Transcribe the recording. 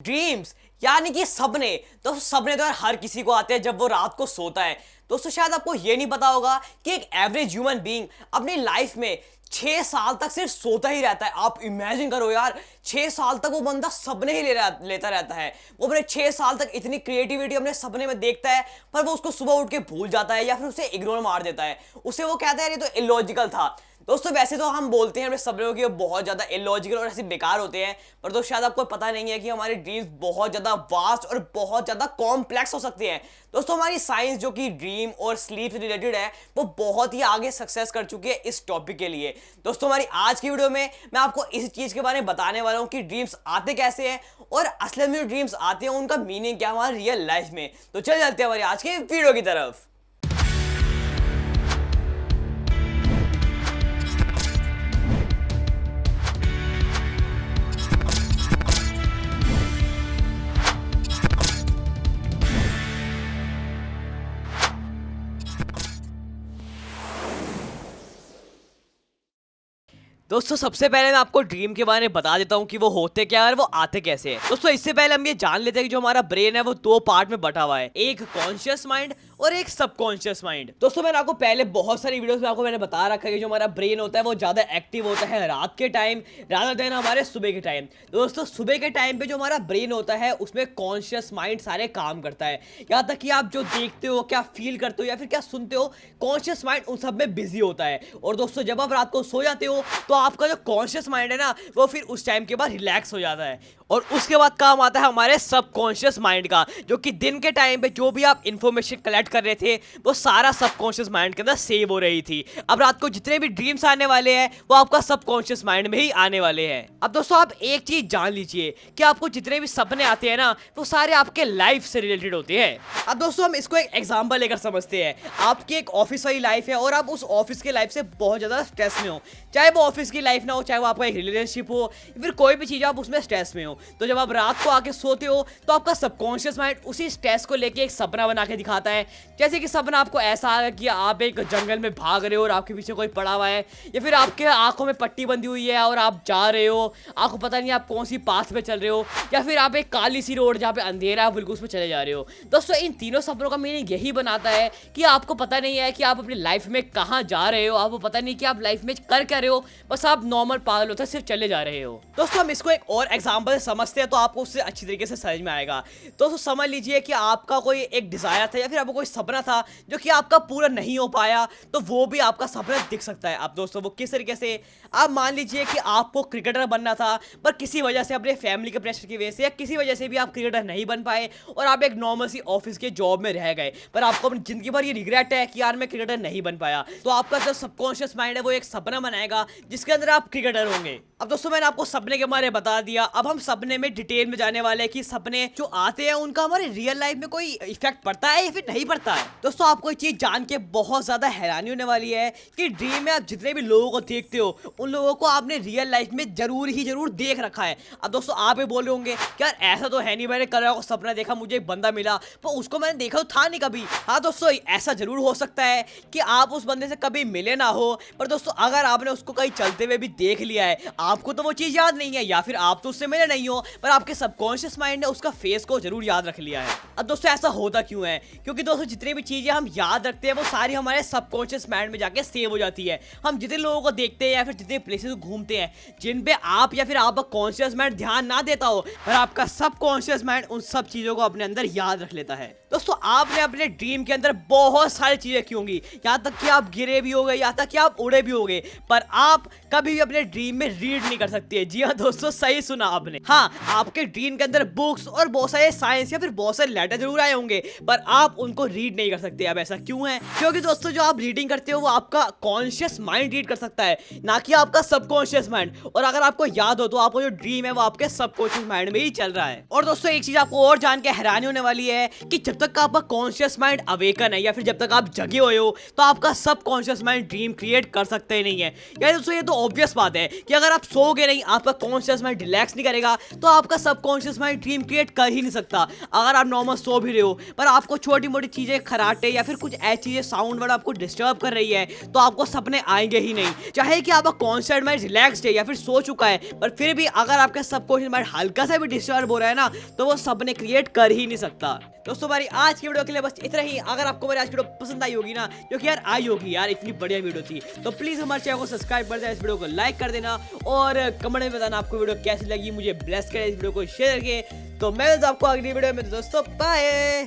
Dreams यानी कि सपने। दोस्तों सपने तो यार हर किसी को आते हैं जब वो रात को सोता है। दोस्तों शायद आपको ये नहीं पता होगा कि एक एवरेज ह्यूमन बीइंग अपनी लाइफ में 6 साल तक सिर्फ सोता ही रहता है। आप इमेजिन करो यार, 6 साल तक वो बंदा सपने ही लेता रहता है। वो अपने 6 साल तक इतनी क्रिएटिविटी अपने सपने में देखता है, पर वो उसको सुबह उठ के भूल जाता है या फिर उसे इग्नोर मार देता है। उसे वो कहता है ये तो इलॉजिकल था। दोस्तों वैसे तो हम बोलते हैं अपने सपनों की बहुत ज़्यादा इलॉजिकल और ऐसे बेकार होते हैं, पर दोस्तों शायद आपको पता नहीं है कि हमारे ड्रीम्स बहुत ज़्यादा वास्ट और बहुत ज़्यादा कॉम्प्लेक्स हो सकते हैं। दोस्तों हमारी साइंस जो कि ड्रीम और स्लीप से रिलेटेड है, वो बहुत ही आगे सक्सेस कर चुकी है इस टॉपिक के लिए। दोस्तों हमारी आज की वीडियो में मैं आपको इस चीज़ के बारे में बताने वाला हूँ कि ड्रीम्स आते कैसे हैं और असल में जो ड्रीम्स आते हैं उनका मीनिंग क्या है हमारी रियल लाइफ में। तो चल चलते हैं हमारी आज की वीडियो की तरफ। दोस्तों सबसे पहले मैं आपको ड्रीम के बारे में बता देता हूँ कि वो होते क्या है और वो आते कैसे हैं। दोस्तों इससे पहले हम ये जान लेते हैं कि जो हमारा ब्रेन है वो दो पार्ट में बटा हुआ है, एक कॉन्शियस माइंड और एक सबकॉन्शियस माइंड। दोस्तों मैंने आपको पहले बहुत सारी वीडियोस में मैंने बता रखा है कि जो हमारा ब्रेन होता है वो ज्यादा एक्टिव होता है रात के टाइम रादर देन हमारे सुबह के टाइम। दोस्तों सुबह के टाइम पे जो हमारा ब्रेन होता है उसमें कॉन्शियस माइंड सारे काम करता है। यहाँ तक कि आप जो देखते हो, क्या फील करते हो या फिर क्या सुनते हो, कॉन्शियस माइंड उन सब में बिजी होता है। और दोस्तों जब आप रात को सो जाते हो तो आपका जो कॉन्शियस माइंड है ना, वो फिर उस टाइम के बाद रिलैक्स हो जाता है और उसके बाद काम आता है हमारे सबकॉन्शियस माइंड का, जो कि दिन के टाइम पे जो भी आप इंफॉर्मेशन कलेक्ट कर रहे थे वो सारा सबकॉन्शियस माइंड के अंदर सेव हो रही थी। अब रात को जितने भी ड्रीम्स आने वाले हैं वो आपका सबकॉन्शियस माइंड में ही आने वाले हैं। अब दोस्तों आप एक चीज जान लीजिए कि आपको जितने भी सपने आते हैं ना, वो सारे आपके लाइफ से रिलेटेड होते हैं। अब दोस्तों हम इसको एक एग्जाम्पल लेकर समझते हैं। आपकी एक ऑफिस वाली लाइफ है और आप उस ऑफिस की लाइफ से बहुत ज्यादा स्ट्रेस में हो, चाहे वो ऑफिस की लाइफ ना हो, चाहे वो आपका एक रिलेशनशिप हो, फिर कोई भी चीज आप उसमें स्ट्रेस में हो। तो जब आप रात को आके सोते हो तो आपका सबकॉन्शियस माइंड उसी स्ट्रेस को लेके एक सपना बना के दिखाता है। जैसे कि सपना आपको ऐसा आ कि आप एक जंगल में भाग रहे हो और आपके पीछे कोई पड़ा हुआ है, या फिर आपके आंखों में पट्टी बंधी हुई है और आप जा रहे हो, आपको पता नहीं आप कौन सी पाथ पे चल रहे हो, या फिर आप एक काली सी रोड जहाँ पे अंधेरा है बिल्कुल उसमें चले जा रहे हो। दोस्तों इन तीनों सपनों का मीनिंग यही बनाता है कि आपको पता नहीं है कि आप अपनी लाइफ में कहाँ जा रहे हो, आपको पता नहीं कि आप लाइफ में कर क्या रहे हो, बस आप नॉर्मल पागल होते सिर्फ चले जा रहे हो। दोस्तों हम इसको एक और एग्जांपल से समझते हैं तो आपको उससे अच्छी तरीके से समझ में आएगा। दोस्तों समझ लीजिए कि आपका कोई एक डिजायर था या फिर आपको कोई सपना था जो कि आपका पूरा नहीं हो पाया, तो वो भी आपका सपना दिख सकता है। अब दोस्तों वो किस तरीके से, आप मान लीजिए कि आपको क्रिकेटर बनना था, पर किसी वजह से अपने फैमिली के प्रेशर की वजह से या किसी वजह से भी आप क्रिकेटर नहीं बन पाए और आप एक नॉर्मल सी ऑफिस के जॉब में रह गए, पर आपको अपनी जिंदगी भर ये रिग्रेट है कि यार मैं क्रिकेटर नहीं बन पाया। तो आपका जो सबकॉन्शियस माइंड है वो एक सपना बनाएगा जिसके अंदर आप क्रिकेटर होंगे। अब दोस्तों मैंने आपको सपने के बारे में बता दिया, अब हम सपने में डिटेल में जाने वाले हैं कि सपने जो आते हैं उनका हमारे रियल लाइफ में कोई इफेक्ट पड़ता है या फिर नहीं पड़ता है। दोस्तों आपको एक चीज जान के बहुत ज्यादा हैरानी होने वाली है कि ड्रीम में आप जितने भी लोगों को देखते हो उन लोगों को आपने रियल लाइफ में जरूर देख रखा है। अब दोस्तों आप ये बोल रहे होंगे कि यार ऐसा तो है नहीं, मैंने कल को सपना देखा, मुझे एक बंदा मिला पर उसको मैंने देखा तो था नहीं कभी। हाँ दोस्तों ऐसा जरूर हो सकता है कि आप उस बंदे से कभी मिले ना हो, पर दोस्तों अगर आपने उसको कहीं चलते हुए भी देख लिया है, आपको तो वो चीज याद नहीं है या फिर आप तो उससे मिले नहीं हो, पर आपके सबकॉन्शियस माइंड ने उसका फेस को जरूर याद रख लिया है। अब दोस्तों ऐसा होता क्यों है? क्योंकि दोस्तों जितनी भी चीजें हम याद रखते हैं वो सारी हमारे सबकॉन्शियस माइंड में जाके सेव हो जाती है। हम जितने लोगों को देखते हैं या फिर जितने प्लेसेस घूमते हैं जिन पे आप या फिर आपका कॉन्शियस माइंड ध्यान ना देता हो, पर आपका सबकॉन्शियस माइंड उन सब चीजों को अपने अंदर याद रख लेता है। दोस्तों आपने अपने ड्रीम के अंदर बहुत सारी चीजें की होंगी, यहाँ तक कि आप गिरे भी हो गए, यहाँ तक कि आप उड़े भी हो गए, पर आप कभी भी अपने ड्रीम में रीड नहीं कर सकते। जी हाँ दोस्तों सही सुना आपने। हाँ आपके ड्रीम के अंदर बुक्स और बहुत सारे साइंस या फिर बहुत सारे लेटर जरूर आए होंगे, पर आप उनको रीड नहीं कर सकते। अब ऐसा क्यों है? क्योंकि दोस्तों जो आप रीडिंग करते हो वो आपका कॉन्शियस माइंड रीड कर सकता है, ना कि आपका सबकॉन्शियस माइंड। और अगर आपको याद हो तो आपको जो ड्रीम है वो आपके सबकॉन्शियस माइंड में ही चल रहा है। और दोस्तों एक चीज आपको और जान के हैरानी होने वाली है कि जब तक आपका कॉन्शियस माइंड अवेकन है या फिर जब तक आप जगे हुए हो, तो आपका सबकॉन्शियस माइंड ड्रीम क्रिएट कर सकते ही नहीं है। यार दोस्तों ये तो ऑब्वियस बात है कि अगर आप सोओगे नहीं, आपका कॉन्शियस माइंड रिलैक्स नहीं करेगा, तो आपका सबकॉन्शियस माइंड ड्रीम क्रिएट कर ही नहीं सकता। अगर आप नॉर्मल सो भी रहे हो पर आपको छोटी मोटी चीजें, खराटे या फिर कुछ ऐसी चीजें साउंड वर्ड आपको डिस्टर्ब कर रही है, तो आपको सपने आएंगे ही नहीं। चाहे कि आपका कॉन्शियस माइंड रिलैक्स्ड है या फिर सो चुका है, पर फिर भी अगर आपका सबकॉन्शियस माइंड हल्का सा भी डिस्टर्ब हो रहा है ना, तो वो सपने क्रिएट कर ही नहीं सकता। दोस्तों हमारी आज की वीडियो के लिए बस इतना ही। अगर आपको हमारी आज की वीडियो पसंद आई होगी ना, क्योंकि यार आई होगी यार, इतनी बढ़िया वीडियो थी, तो प्लीज हमारे चैनल को सब्सक्राइब कर देना, इस वीडियो को लाइक कर देना और कमेंट में बताना आपको वीडियो कैसी लगी। मुझे ब्लेस करें, इस वीडियो को शेयर करके। तो मैं आपको अगली वीडियो में, दोस्तों बाय।